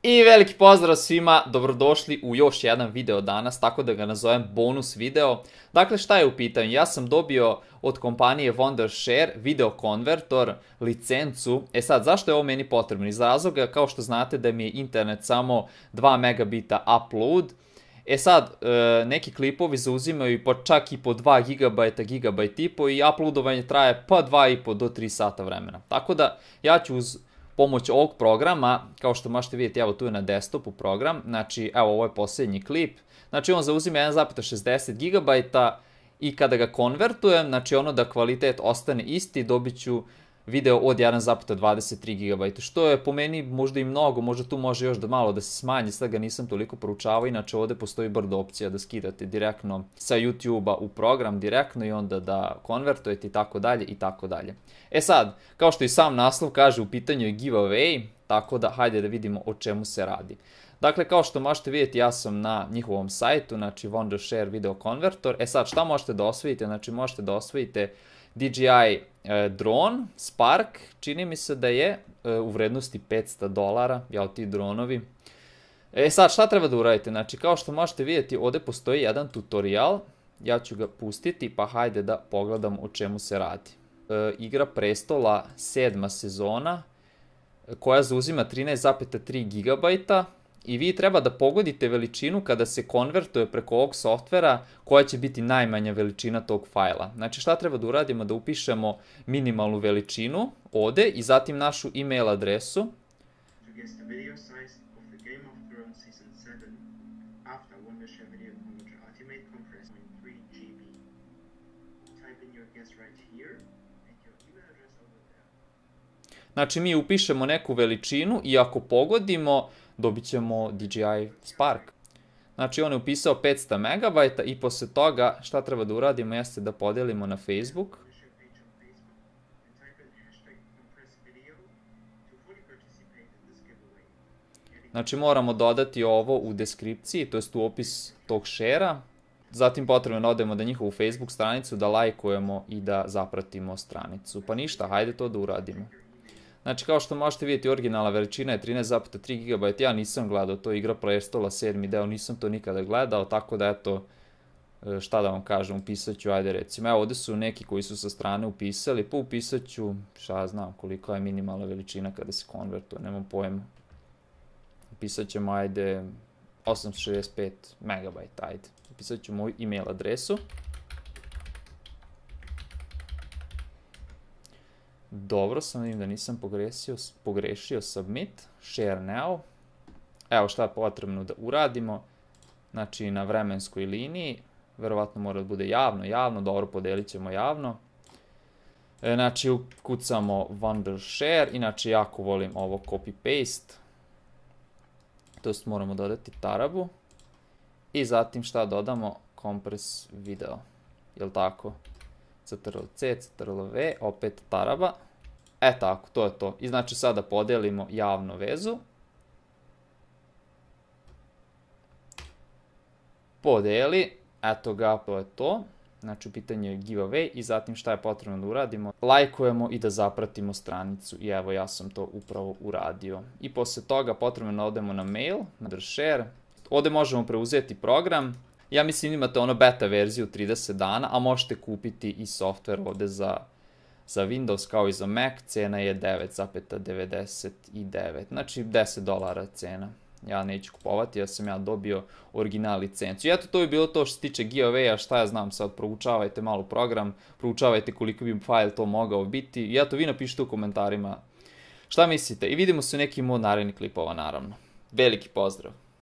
I veliki pozdrav svima, dobrodošli u još jedan video danas, tako da ga nazovem bonus video. Dakle, šta je u pitanju? Ja sam dobio od kompanije Wondershare video konvertor licencu. E sad, zašto je ovo meni potrebno? Iz razloga, kao što znate, da mi je internet samo 2 megabita upload. E sad, neki klipovi zauzimaju čak i po 2 gigabajta i uploadovanje traje pa 2,5 do 3 sata vremena. Tako da, ja ću uz pomoć ovog programa, kao što možete vidjeti, evo tu je na desktopu program, znači evo ovo je posljednji klip, znači on zauzima 1,60 GB i kada ga konvertujem, znači ono da kvalitet ostane isti, dobit ću video od 1,23 GB, što je po meni možda i mnogo, možda tu može još malo da se smanji, sad ga nisam toliko proučavao, inače ovdje postoji brdo opcija da skidate direktno sa YouTube-a u program direktno i onda da konvertujete i tako dalje i tako dalje. E sad, kao što i sam naslov kaže, u pitanju je giveaway, tako da hajde da vidimo o čemu se radi. Dakle, kao što možete vidjeti, ja sam na njihovom sajtu, znači Wondershare video konvertor. E sad, šta možete da osvojite? Znači, možete da osvojite DJI dron, Spark, čini mi se da je u vrednosti $500, jao ti dronovi. E sad, šta treba da uradite? Znači, kao što možete vidjeti, ovdje postoji jedan tutorial, ja ću ga pustiti, pa hajde da pogledam o čemu se radi. Igra prestola 7. sezona, koja zauzima 13,3 GB, i vi treba da pogodite veličinu kada se konvertuje preko ovog softvera, koja će biti najmanja veličina tog fajla. Znači, šta treba da uradimo? Da upišemo minimalnu veličinu ovde i zatim našu e-mail adresu. Znači, mi upišemo neku veličinu i ako pogodimo, dobit ćemo DJI Spark. Znači, on je upisao 500 MB i posle toga šta treba da uradimo jeste da podelimo na Facebook. Znači, moramo dodati ovo u deskripciji, to jest u opis tog share-a. Zatim potrebno da odemo na njihovu Facebook stranicu, da lajkujemo i da zapratimo stranicu. Pa ništa, hajde to da uradimo. Znači, kao što možete vidjeti, originalna veličina je 13,3 GB, ja nisam gledao, to je Igra prestola 7. deo, nisam to nikada gledao, tako da eto, šta da vam kažem, upisat ću, ajde recimo, evo ovdje su neki koji su sa strane upisali, pa upisat ću, šta znam koliko je minimalna veličina kada se konvertuje, nemam pojma. Upisat ćemo, ajde, 865 MB, ajde, upisat ću moju e-mail adresu. Dobro, sam vidim da nisam pogrešio, submit, share now. Evo šta je potrebno da uradimo. Znači, na vremenskoj liniji, verovatno mora da bude javno, dobro, podelit ćemo javno. Znači, ukucamo Wondershare, inače jako volim ovo copy-paste. To jest moramo dodati tarabu. I zatim šta dodamo? Compress video, jel tako? Ctrl-C, Ctrl-V, opet taraba. E tako, to je to. I znači sada podelimo javnu vezu. Podeli, eto ga, to je to. Znači u pitanju je giveaway i zatim šta je potrebno da uradimo? Lajkujemo i da zapratimo stranicu i evo ja sam to upravo uradio. I posle toga potrebno da odemo na mail, na share. Ovde možemo preuzeti program. Ja mislim imate ono beta verziju 30 dana, a možete kupiti i software ovde za Windows kao i za Mac, cena je 9,99, znači $10 cena. Ja neću kupovati, ja sam dobio original licencu. I eto, to bi bilo to što se tiče giveaway-a, šta ja znam sad, proučavajte malo program, proučavajte koliko bi fajl to mogao biti i eto, vi napišite u komentarima šta mislite i vidimo se u nekim od narednih klipova, naravno. Veliki pozdrav!